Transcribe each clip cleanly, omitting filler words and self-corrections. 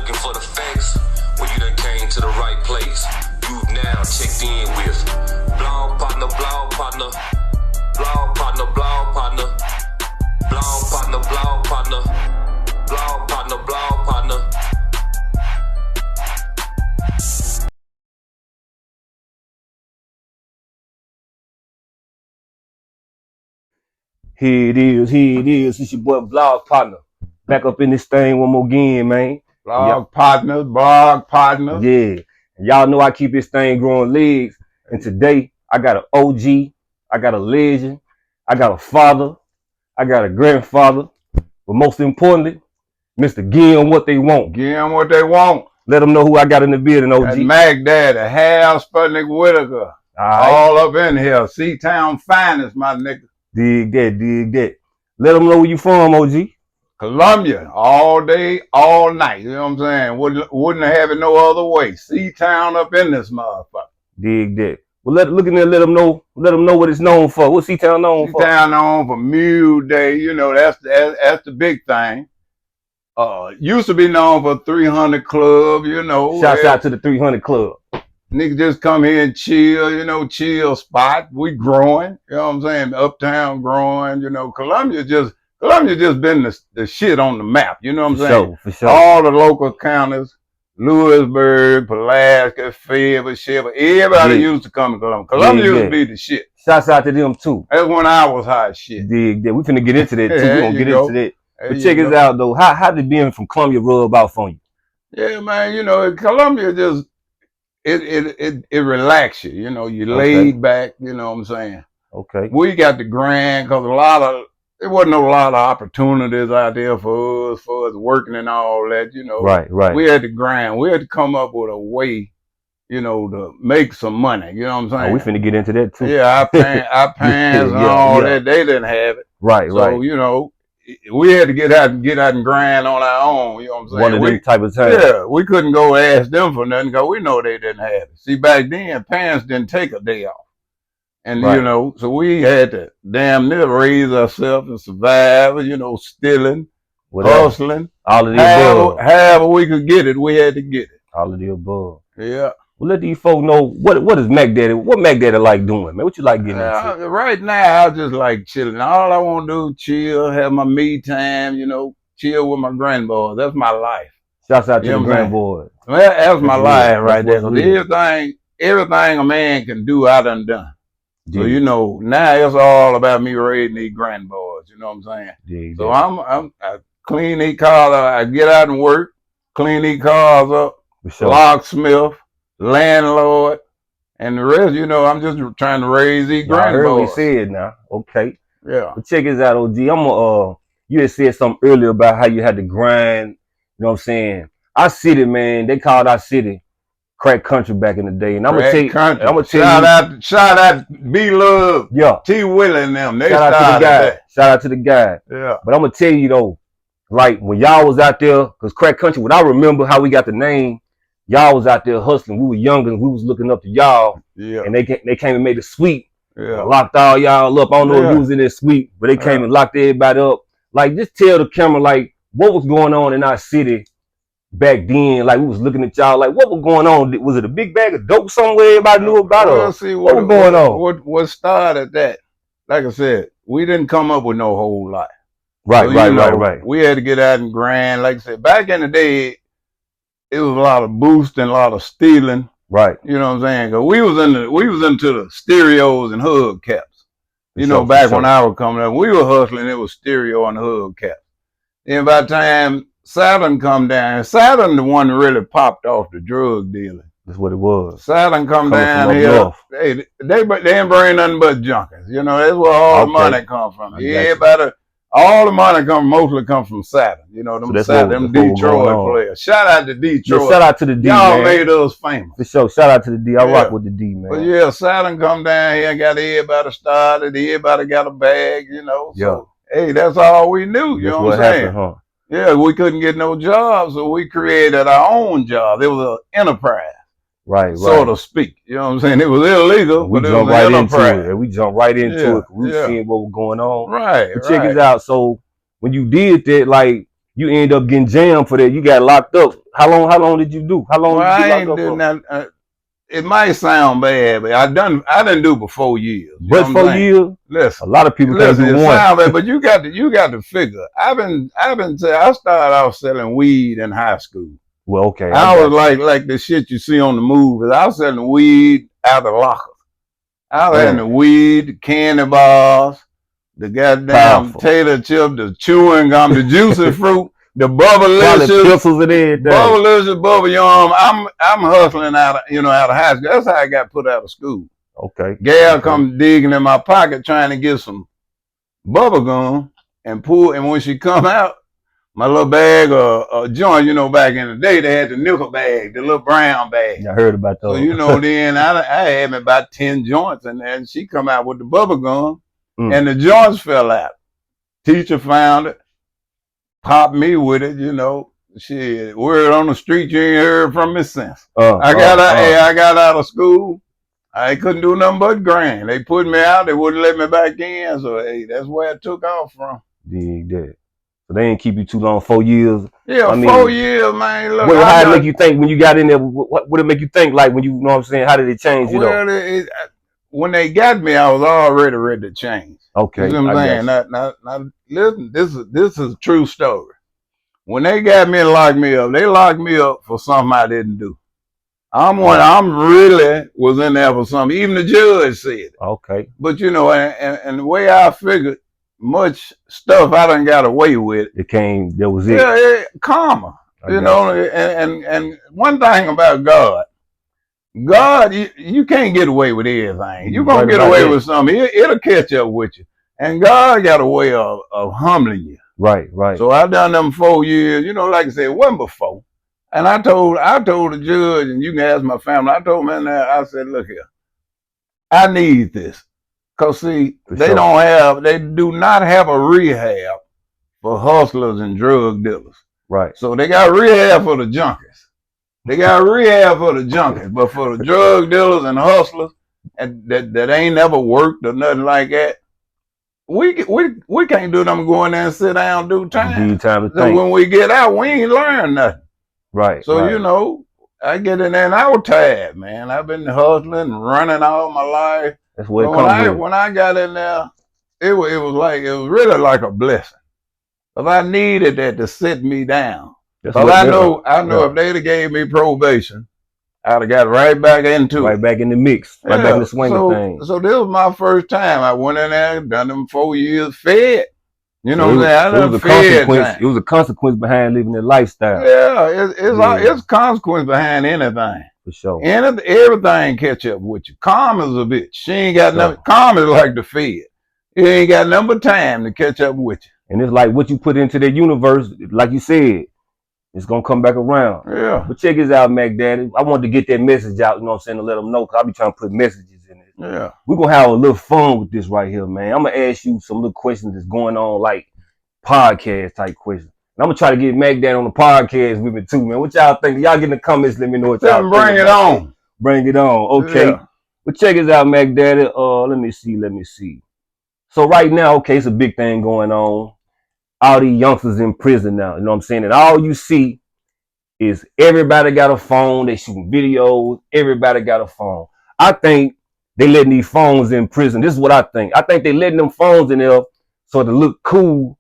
looking for the facts? Well, you done came to the right place. You've now checked in with Blog Partner, Blog Partner, Blog Partner, Blog Partner, Blog Partner, Blog Partner, Blog Partner, Blog Partner. Here it is. It's your boy Blog Partner. Back up in this thing one more again, man. Blog Partners. Yeah. And y'all know I keep this thing growing legs. And today I got an OG, I got a legend, I got a father, I got a grandfather. But most importantly, Mr. Give 'em what they want. Give them what they want. Let them know who I got in the building, OG. That's Mac Daddy, Hal Sputnik Whitaker. All up in here. C-Town finest, my nigga. Dig that. Let them know where you from, OG. Columbia, all day, all night. You know what I'm saying? Wouldn't have it no other way. C-Town up in this motherfucker. Dig that. Well, look in there, let them know what it's known for. What's C-Town known for? C-Town known for Mule Day. You know, that's the big thing. Used to be known for 300 Club, you know. Shouts out to the 300 Club. Niggas just come here and chill, you know, chill spot. We growing, you know what I'm saying? Uptown growing, you know. Columbia just been the shit on the map, you know what I'm saying? For sure. All the local counties, Lewisburg, Pulaski, Fayetteville, Sheffield, everybody used to come to Columbia. Columbia used to be the shit. Shouts out to them too. That's when I was hot shit. Dig that. We finna get into that too. We gonna get into that. But check us out though. How did being from Columbia rub out for you? Yeah, man, you know, Columbia just it relax you, you know, you laid back, you know what I'm saying? Okay. We got the grand because there wasn't a lot of opportunities out there for us working and all that, you know. Right. We had the grind. We had to come up with a way, you know, to make some money. You know what I'm saying? Oh, we finna get into that too. Yeah, our parents and all that, they didn't have it. Right. You know, we had to get out and grind on our own. You know what I'm saying? One of them type of times. Yeah, we couldn't go ask them for nothing because we know they didn't have it. See, back then, parents didn't take a day off. And, you know, so we had to damn near raise ourselves and survive, you know, stealing, hustling. All of the above. However we could get it, we had to get it. All of the above. Yeah. Well, let these folks know what is Mac Daddy? What Mac Daddy like doing, man? What you like getting into? Right now, I just like chilling. All I want to do is chill, have my me time, you know, chill with my grandboys. That's my life. Shouts out to the grandboys. Well, that's my life right there. Everything a man can do, I done. So, you know, now it's all about me raising these grandboys, you know what I'm saying? So I clean these cars up. I get out and work, clean these cars up, locksmith, landlord, and the rest, you know, I'm just trying to raise these grandboys. I heard what he said now. Okay. Yeah. But check this out, OG. You had said something earlier about how you had to grind, you know what I'm saying? Our city, man, they called our city crack country back in the day. And I'm gonna tell you, shout out B Love, T Willie and them. Shout out to the guy. Yeah. But I'm gonna tell you though, like when y'all was out there, cause crack country, when I remember how we got the name, y'all was out there hustling. We were younger and we was looking up to y'all. Yeah. And they came and made a sweep. Yeah. Locked all y'all up. I don't know if you was in that sweep, but they came and locked everybody up. Like just tell the camera like what was going on in our city back then. Like we was looking at y'all like what was going on? Was it a big bag of dope somewhere everybody knew about it? What was going on? What started that? Like I said, we didn't come up with no whole lot. Right. We had to get out and grind. Like I said, back in the day, it was a lot of boosting, a lot of stealing. Right. You know what I'm saying? Cause we was into the stereos and hubcaps. You know, back when I was coming up, we were hustling. It was stereo and hubcaps. Then by the time Saturn come down, Saturn the one that really popped off the drug dealing. That's what it was. Saturn come down here. They didn't bring nothing but junkies. You know, that's where all the money come from. All the money mostly come from Saturn. You know, them Detroit players. Shout out to Detroit. Shout out to the D, y'all made us famous. For sure. Shout out to the D. I rock with the D, man. But yeah, Saturn come down here and got everybody started. Everybody got a bag, you know. So, hey, that's all we knew. You know what I'm saying? Happened, huh? Yeah, we couldn't get no jobs, so we created our own job. It was an enterprise. Right. So to speak. You know what I'm saying? It was illegal, but it was an enterprise. We jumped right into it. We were seeing what was going on. Right. But check it out. So when you did that, like you end up getting jammed for that. You got locked up. How long did you do? How long Well, did you I ain't doing that. It might sound bad, but I didn't do it for 4 years. But 4 years? Listen, a lot of people can't do it one. Sound bad, but you got to figure. I started off selling weed in high school. Well, okay. I was like the shit you see on the movies. I was selling weed out of lockers. I was having the weed, the candy bars, the goddamn tater chip, the chewing gum, the juicy fruit, the Bubblicious, bubble yum. I'm hustling out of high school. That's how I got put out of school. Okay. Gal come digging in my pocket trying to get some bubble gum and when she come out, my little bag or joint, back in the day they had the nickel bag, the little brown bag. I heard about those. So then I had me about 10 joints, and she come out with the bubble gum, and the joints fell out. Teacher found it. Popped me with it, Shit, word on the street, you ain't heard from me since. I got out of school. I couldn't do nothing but grind. They put me out. They wouldn't let me back in. So, that's where I took off from. Dig that. So they didn't keep you too long, 4 years. Yeah, 4 years, man. Look, how did it make you think when you got in there? What did it make you think like when you know what I'm saying? How did it change you though? When they got me, I was already ready to change. Okay. You know what I'm saying? Now, listen, this is a true story. When they got me and locked me up, they locked me up for something I didn't do. I'm really was in there for something. Even the judge said. Okay. But and the way I figured, much stuff I done got away with. That was it. Yeah, karma. And one thing about God, you can't get away with everything. You're going to get away with something. It'll catch up with you. And God got a way of humbling you. Right. So I done them 4 years, like I said, it wasn't before. And I told the judge, and you can ask my family, I told them I said, look here, I need this. Because see, they do not have a rehab for hustlers and drug dealers. Right. So they got rehab for the junkies. But for the drug dealers and hustlers and that ain't never worked or nothing like that, we can't do them going there and sit down and do time. So when we get out, we ain't learn nothing. Right. So I get in there and I was tired, man. I've been hustling and running all my life. That's what it comes with. When I got in there, it was really like a blessing. Because I needed that to sit me down. Because I know if they'd have gave me probation, I'd have got right back into it. Right back in the mix. Right back in the swing of things. So this was my first time. I went in there, done them 4 years, fed. You know what I'm saying? It was a consequence behind living that lifestyle. Yeah, it's consequence behind anything. For sure. And everything catch up with you. Karma's a bitch. She ain't got nothing. Karma's like the Fed. It ain't got nothing but time to catch up with you. And it's like what you put into the universe, like you said, it's gonna come back around. Yeah. But check this out, Mac Daddy. I wanted to get that message out, you know what I'm saying, to let them know, because I be trying to put messages in it. Yeah. We're gonna have a little fun with this right here, man. I'm gonna ask you some little questions that's going on, like podcast type questions. And I'm gonna try to get Mac Daddy on the podcast with me too, man. What y'all think? Y'all get in the comments, let me know what y'all think. Bring it on. Bring it on. Okay. Yeah. But check this out, Mac Daddy. Let me see. So right now, okay, it's a big thing going on. All these youngsters in prison now, you know what I'm saying? And all you see is everybody got a phone. They shooting videos. Everybody got a phone. I think they letting these phones in prison. This is what I think. I think they letting them phones in there so to look cool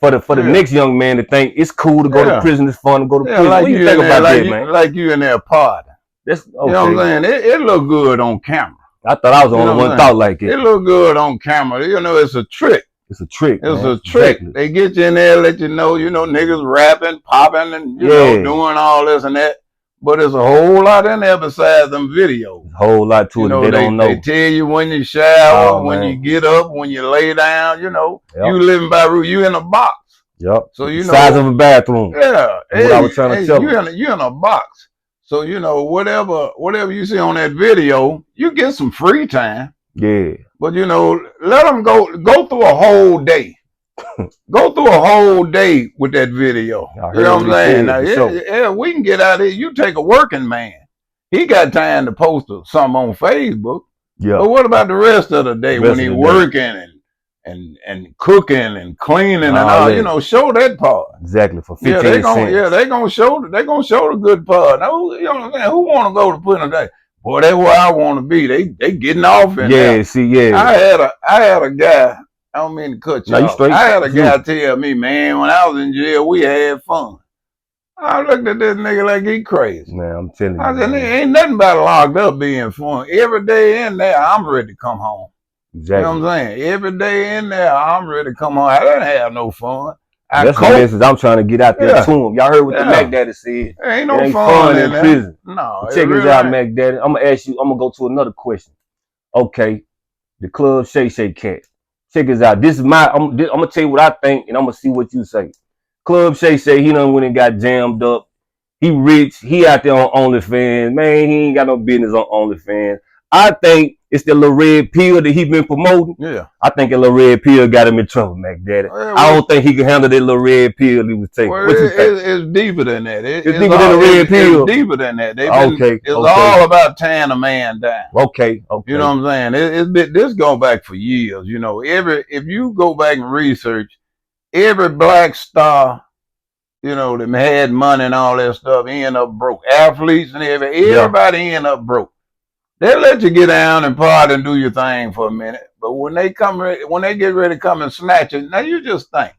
for the next young man to think it's cool to go to prison. It's fun to go to prison. Like what do you think about that, man? Like you in there party. That's okay. You know what I'm saying? It look good on camera. I thought I was the only one thought like it. It look good on camera. It's a trick. It's a trick. It's a trick. Exactly. They get you in there, let you know, niggas rapping, popping, and you know, doing all this and that. But there's a whole lot in there besides them videos. A whole lot to it. They don't know. They tell you when you shower, when you get up, when you lay down. You living by rule. You in a box. Yep. So size of a bathroom. Yeah. What I was trying to tell you. You're in a box. So whatever you see on that video, you get some free time. Yeah. But let them go through a whole day. Go through a whole day with that video. You know what I'm saying? Now, we can get out of here. You take a working man. He got time to post something on Facebook. Yeah. But what about the rest of the day when he working and cooking and cleaning and all, you know, show that part. Exactly, for 15 cents. Yeah, they gonna show the good part. Now, you know what I'm saying? Who wanna go to put in a day? Boy, that's where I wanna be. They getting off in there. I had a guy, I don't mean to cut you off. I had a guy tell me, man, when I was in jail, we had fun. I looked at this nigga like he crazy. Man, I'm telling you. I said, nigga, ain't nothing about locked up being fun. Every day in there, I'm ready to come home. Exactly. You know what I'm saying? Every day in there, I'm ready to come home. I didn't have no fun. That's the message I'm trying to get out there to him. Y'all heard what the Mac Daddy said. There ain't no fun in prison. No. Check this out, Mac Daddy. I'm gonna ask you. I'm gonna go to another question. Okay, the Club Shay Shay cat. Check this out. This is my. I'm gonna tell you what I think, and I'm gonna see what you say. Club Shay Shay, he done went and got jammed up. He rich. He out there on OnlyFans. Man, he ain't got no business on OnlyFans. I think it's the little red pill that he been promoting. Yeah. I think that little red pill got him in trouble, Mac Daddy. I don't think he can handle that little red pill he was taking. Well, it's deeper than that. It's deeper than the red pill. It's deeper than that. It's all about tearing a man down. Okay. You know what I'm saying? This go back for years. You know, if you go back and research, every black star, you know, that had money and all that stuff, end up broke. Athletes and everybody end up broke. They let you get down and party and do your thing for a minute, but when they get ready to come and snatch it, now you just think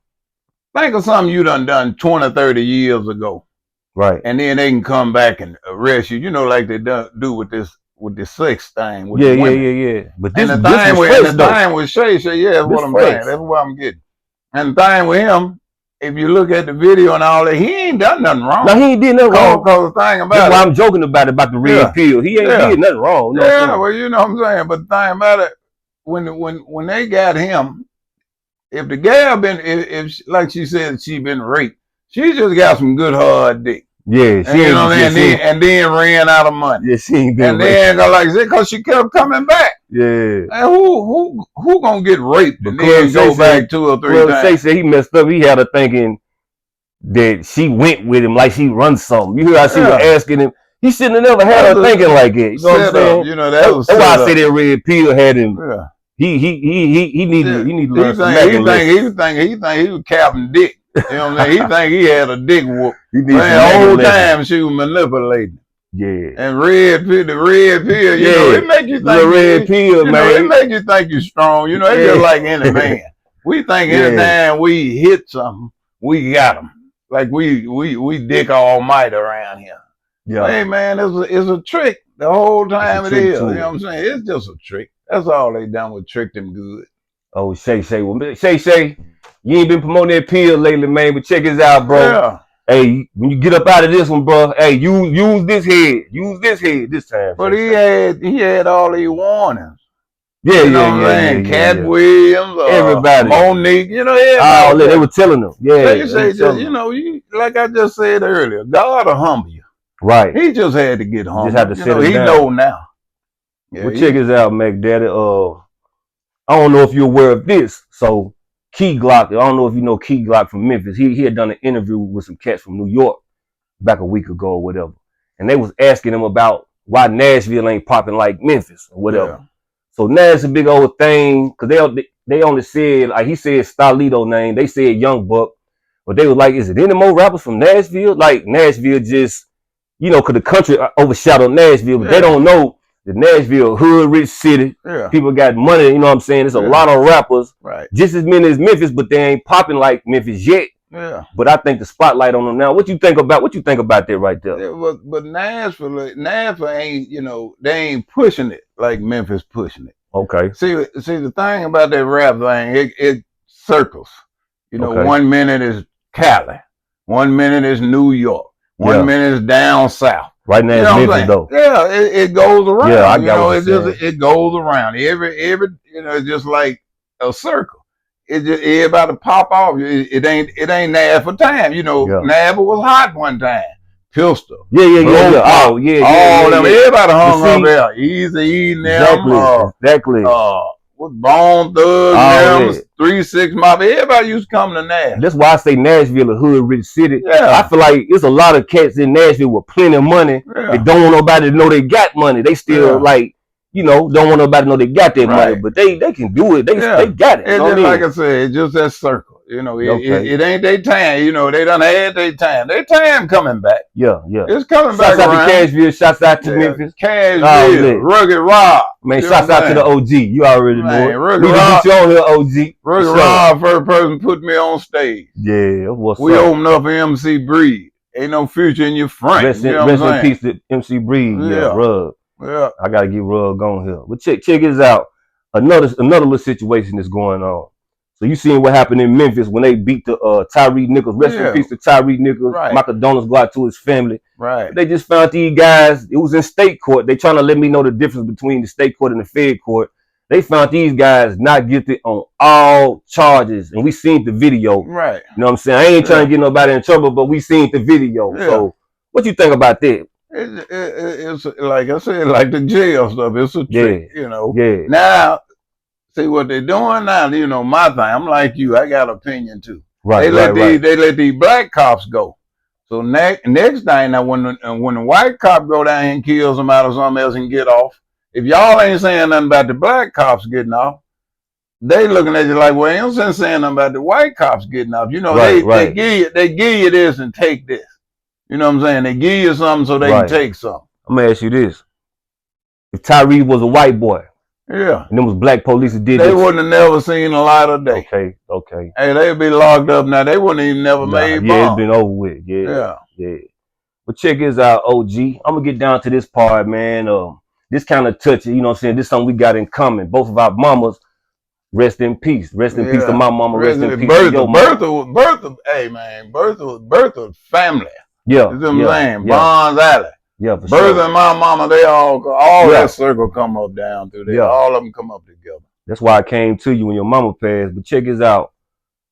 of something you done 20, 30 years ago, right? And then they can come back and arrest you. You know, like they do with this sex thing. With yeah. But this the thing with Shay Shay, that's what I'm saying. That's what I'm getting. And the thing with him, if you look at the video and all that, he ain't done nothing wrong. No, he ain't did nothing wrong. Because the thing about that's why I'm joking about the red pill. He ain't did nothing wrong. Well, you know what I'm saying. But the thing about it, when they got him, if the gal been, if like she said, she been raped, she just got some good hard dick. Yeah, she you know, and then ran out of money. Yeah, she ain't been and then like because she kept coming back. Yeah. And who gonna get raped and then go back 2 or 3 times? Well, Shay said he messed up. He had her thinking that she went with him like she runs something. You hear how she was asking him? He shouldn't have never had her thinking like it. You know what I'm saying? You know that's why I say that red pill had him. Yeah. He need to learn some He think he was Captain Dick. You know what I'm saying? He think he had a dick whoop. The whole time she was manipulating. Yeah. And the red pill, you know, it make you think the red pill, man. It make you think you strong. You know, it's just like any man. We think anytime we hit something, we got them. Like we dick almighty around here. Yeah. Hey man, it's a trick the whole time it is. You know what I'm saying? It's just a trick. That's all they done with trick them good. Oh, Shay Shay. Well, Shay Shay, you ain't been promoting that pill lately, man, but check this out, bro. Yeah. Hey, when you get up out of this one, bro, hey, use this head. Use this head this time. But he had all these warnings. Yeah, you know what I'm saying? Cat Williams, everybody. Monique, you know, everybody. They were telling them. Yeah. They say, you know, like I just said earlier, God will humble you. Right. He just had to get humble. Just had to sit he down. know now. Yeah, well, check this out, Mac Daddy. I don't know if you're aware of this. So Key Glock, I don't know if you know Key Glock from Memphis. He had done an interview with some cats from New York back a week ago or whatever. And they was asking him about why Nashville ain't popping like Memphis or whatever. Yeah. So now it's a big old thing, because they only said, like he said Stolito name, they said Young Buck, but they was like, is it any more rappers from Nashville? Like Nashville just, you know, because the country overshadowed Nashville, but they don't know the Nashville hood rich city. Yeah. People got money, you know what I'm saying? There's a lot of rappers, just as many as Memphis, but they ain't popping like Memphis yet. Yeah. But I think the spotlight on them now. What you think about that right there? Yeah, but Nashville ain't, you know, they ain't pushing it like Memphis pushing it. Okay. See the thing about that rap thing, it circles. You know, 1 minute is Cali, 1 minute is New York, 1 minute is down south. Right now it's Memphis though. Yeah, it goes around. Yeah, I got what you're saying. It goes around. Every you know, it's just like a circle. It just everybody pop off. It ain't Nashville time. You know, Nashville was hot one time. Pistol. Yeah. Oh, all them. Everybody hung up there. Easy eating them. Exactly. With Bone Thugs, 3-6 Mob. Everybody used to come to Nashville. That's why I say Nashville a hood rich city. Yeah. I feel like it's a lot of cats in Nashville with plenty of money. Yeah. They don't want nobody to know they got money. They still like, you know, don't want nobody to know they got that money, but they can do it. They got it. And just like I said, it's just that circle. You know, it ain't their time. You know, they done had their time. Their time coming back. Yeah. It's coming back around. Shouts out to Cashville. Shouts out to Memphis. Cashville. Rugged Rob. Man, shouts out to the OG. You already know it. Rugged Rob. You on here, OG. Rugged Rob, first person put me on stage. Yeah, what's we opened up for MC Breed. Ain't no future in your front. Rest in peace to MC Breed. Yeah, Rug. Yeah. I gotta get Rug on here. But check this out. Another little situation that's going on. So you seen what happened in Memphis when they beat the Tyree Nichols. Rest in peace to Tyree Nichols. Right. My condolences go out to his family. Right. They just found these guys. It was in state court. They trying to let me know the difference between the state court and the fed court. They found these guys not guilty on all charges, and we seen the video. Right. You know what I'm saying? I ain't trying to get nobody in trouble, but we seen the video. Yeah. So what you think about that? It's like I said, like the jail stuff. It's a trick, you know. Yeah. Now, see what they're doing now. You know, my thing. I'm like you. I got opinion too. Right. They let these black cops go. So next thing, now when the white cop go down here and kill somebody or something else and get off, if y'all ain't saying nothing about the black cops getting off, they looking at you like, well, ain't no sense saying nothing about the white cops getting off. You know, they give you this and take this. You know what I'm saying? They give you something so they can take something. I'm gonna ask you this: if Tyree was a white boy, and there was black police that did they wouldn't have never seen a light of day. Okay. Hey, they'd be locked up now. They wouldn't even never made bomb. Yeah, it's been over with. Yeah. But check this out, OG. I'm gonna get down to this part, man. This kind of touchy, you know what I'm saying? This is something we got in common. Both of our mamas, rest in peace. Rest in peace to my mama. Rest in peace to your mama. Bertha family. Yeah. You know what I'm saying? Bonds Alley. Yeah, for Bertha sure. and my mama, they all that circle come up down through there. Yeah. All of them come up together. That's why I came to you when your mama passed. But check this out.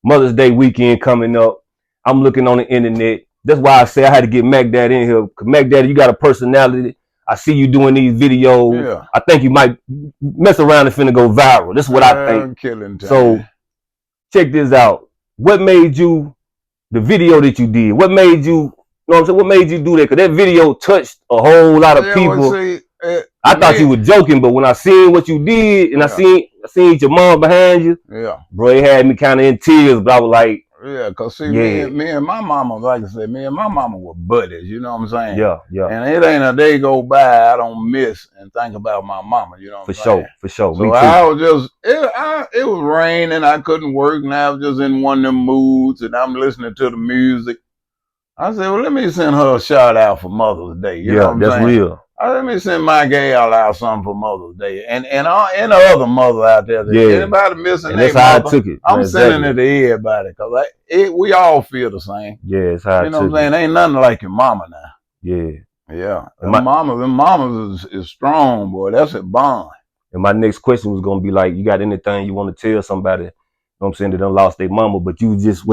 Mother's Day weekend coming up. I'm looking on the internet. That's why I say I had to get Mac Daddy in here. Cause Mac Daddy, you got a personality. I see you doing these videos. Yeah. I think you might mess around and finna go viral. This is what I think. Killing time. So check this out. What made you the video that you did? What made you, you know what I'm saying? What made you do that? Because that video touched a whole lot of people. Well, see, I thought you were joking, but when I seen what you did and I seen your mom behind you, bro, it had me kind of in tears. But I was like, because see, me and my mama, like I said, me and my mama were buddies, you know what I'm saying? Yeah. And it ain't a day go by I don't miss and think about my mama, you know what I'm saying? For sure. So I was just, it was raining, I couldn't work, and I was just in one of them moods, and I'm listening to the music. I said, well, let me send her a shout out for Mother's Day, you know what I'm saying? That's real. Let me send my gal out something for Mother's Day, and the other mother out there. Anybody missing their mother, how I took it. I'm sending it to everybody because we all feel the same. Yeah, it's how I took it. You know what I'm saying? Ain't nothing like your mama now. Yeah. Them mamas is strong, boy. That's a bond. And my next question was gonna be like, you got anything you want to tell somebody? You know what I'm saying, that done lost their mama, but what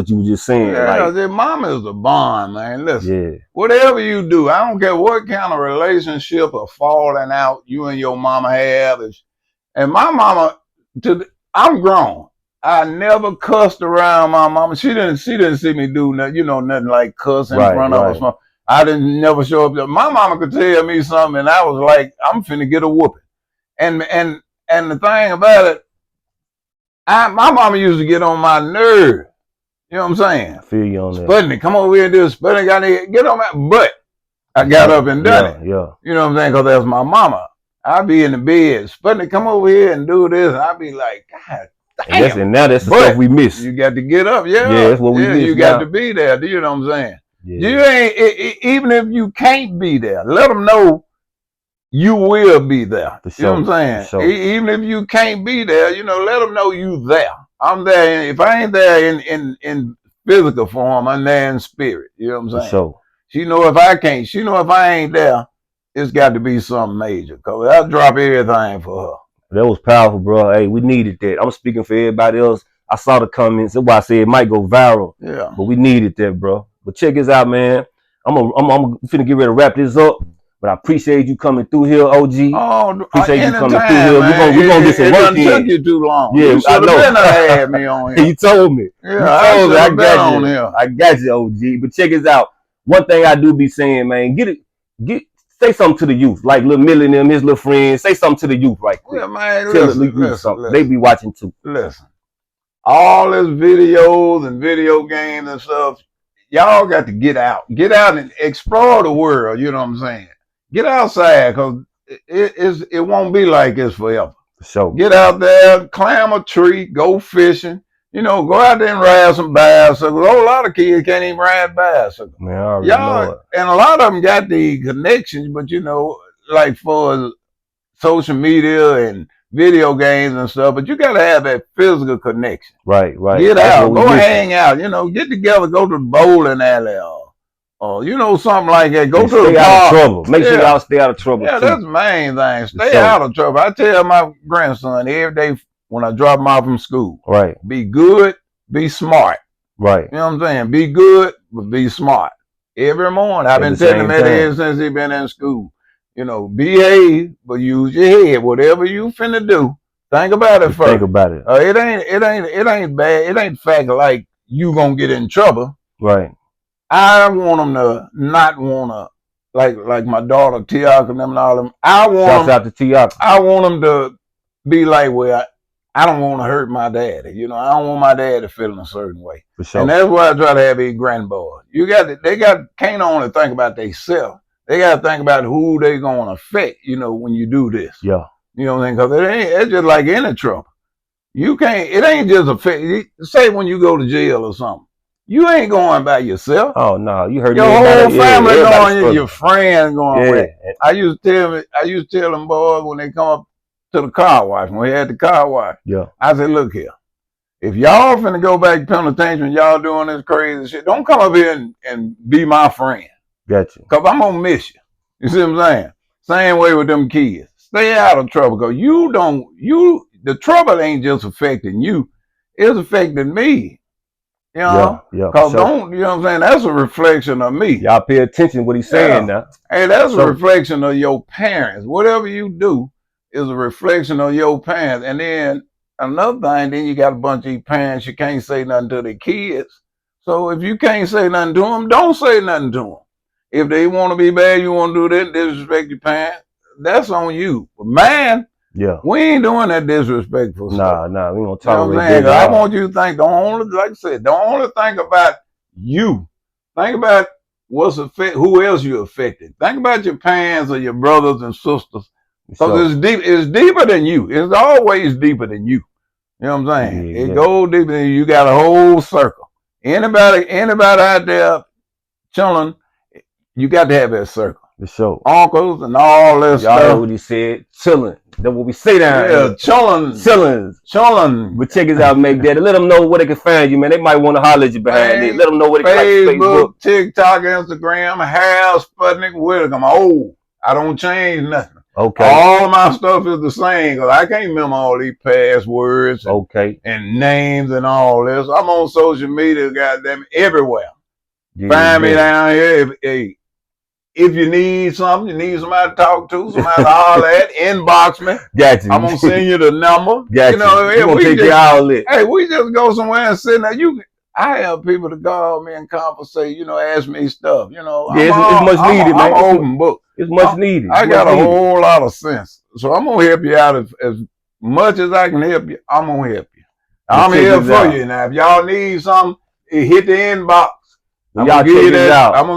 you were just saying. Their mama is a bond, man. Listen, whatever you do, I don't care what kind of relationship or falling out you and your mama have. And my mama, I'm grown. I never cussed around my mama. She didn't see me do nothing, nothing like cuss in front of her. I didn't never show up there. My mama could tell me something, and I was like, I'm finna get a whooping. And the thing about it, my mama used to get on my nerve. You know what I'm saying? I feel you on that. Sputnik, come over here and do Sputnik. Got to get on my butt. I got up and done it. Yeah. You know what I'm saying? Because that's my mama. I'd be in the bed. Sputnik, come over here and do this. And I'd be like, God damn. And now that's the stuff we miss. You got to get up. Yeah, that's what we miss. You got to be there. Do you know what I'm saying? Yeah. You ain't, even if you can't be there, let them know you will be there. You know what I'm saying? Even if you can't be there, let them know you there. I'm there. If I ain't there in physical form, I'm there in spirit. You know what I'm saying? She know if I can't. She know if I ain't there, it's got to be something major. Because I'll drop everything for her. That was powerful, bro. Hey, we needed that. I'm speaking for everybody else. I saw the comments. That's why I said it might go viral. Yeah. But we needed that, bro. But check this out, man. I'm finna get ready to wrap this up. But I appreciate you coming through here, OG. Appreciate you coming through here. We're gonna get some work in. It took you too long. Yeah, I know. Had me on here. You told me. Yeah, I got you. I got you, OG. But check this out. One thing I do be saying, man, say something to the youth, like Lil Millie and them, his little friends. Say something to the youth right quick. Yeah, man, listen. They be watching too. Listen, all this videos and video games and stuff, y'all got to get out and explore the world. You know what I'm saying? Get outside, because it won't be like this forever. So get out there, climb a tree, go fishing. You know, go out there and ride some bicycles. A lot of kids can't even ride bicycles. Man, y'all, and a lot of them got the connections, but you know, like for social media and video games and stuff, but you gotta have that physical connection. Right. Get out, go hang out, you know, get together, go to the bowling alley or you know, something like that. Go to the park. Out of trouble. Make sure y'all stay out of trouble. Yeah, that's the main thing. Stay out of trouble. I tell my grandson every day when I drop him off from school. Right. Be good, be smart. Right. You know what I'm saying? Be good, but be smart. Every morning. I've been telling him that ever since he been in school. You know, behave, but use your head. Whatever you finna do, think about it first. Think about it. It ain't bad. It ain't fact like you gonna get in trouble. Right. I want them to not wanna like my daughter Tiaka and them and all them. Shouts out to Tiaka. I want them to be like, well, I don't want to hurt my daddy. You know, I don't want my dad to feel in a certain way. For sure. And that's why I try to have these grandboys. Can't only think about themselves. They got to think about who they going to affect, you know, when you do this. Yeah. You know what I'm saying? Because it's just like any trouble. It ain't just affect. Say when you go to jail or something. You ain't going by yourself. Oh, no. You heard your whole family going, your friends going with it. I used to tell them boys when they come up to the car wash, when we had the car wash. Yeah. I said, look here. If y'all finna go back to penitentiary and y'all doing this crazy shit, don't come up here and be my friend. Gotcha. Because I'm going to miss you. You see what I'm saying? Same way with them kids. Stay out of trouble. Because the trouble ain't just affecting you. It's affecting me. You know? Yeah. Because you know what I'm saying? That's a reflection of me. Y'all pay attention to what he's saying now. Hey, that's a reflection of your parents. Whatever you do is a reflection of your parents. And then another thing, then you got a bunch of parents, you can't say nothing to their kids. So if you can't say nothing to them, don't say nothing to them. If they want to be bad, you want to do that, disrespect your parents, that's on you. But man, we ain't doing that disrespectful stuff. Nah, we don't tolerate that. I want you to think, like I said, don't only think about you. Think about who else you affected. Think about your parents or your brothers and sisters. Because it's deeper than you. It's always deeper than you. You know what I'm saying? Yeah, it goes deeper than you. You got a whole circle. Anybody out there chilling, you got to have that circle. For sure. Uncles and all that stuff. Y'all heard what he said. Chilling. That's what we say down here. Yeah, chilling. But check us out, Make Daddy. Let them know where they can find you, man. They might want to holler at you behind it. Let them know where they can Facebook, TikTok, Instagram, Harold Sputnik Whitaker. I don't change nothing. Okay. All my stuff is the same because I can't remember all these passwords and names and all this. I'm on social media, goddamn, everywhere. Find me down here. If you need something, you need somebody to talk to, somebody to holler at, inbox me. Got you. I'm going to send you the number. Got you. Know, we just go somewhere and sit there. I have people to call me and conversate, you know, ask me stuff, you know. Yeah, it's much needed, man. I'm open book. It's much needed. I got a whole lot of sense. So I'm going to help you out as much as I can help you. I'm going to help you. I'm here for you now. If y'all need something, hit the inbox. I'm going to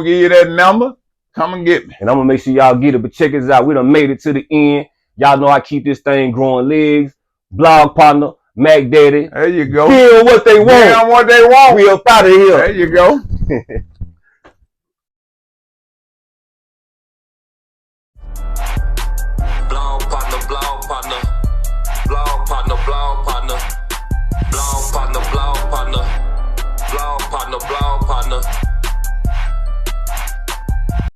give you that number. Come and get me. And I'm going to make sure y'all get it. But check us out. We done made it to the end. Y'all know I keep this thing growing legs. Blog Partner, Mac Daddy. There you go. Feel what they want. Damn what they want. We up out of here. There you go. Blog Partner, Blog Partner. Blog Partner, Blog Partner. Blog Partner, Blog Partner. Blog Partner, Blog Partner.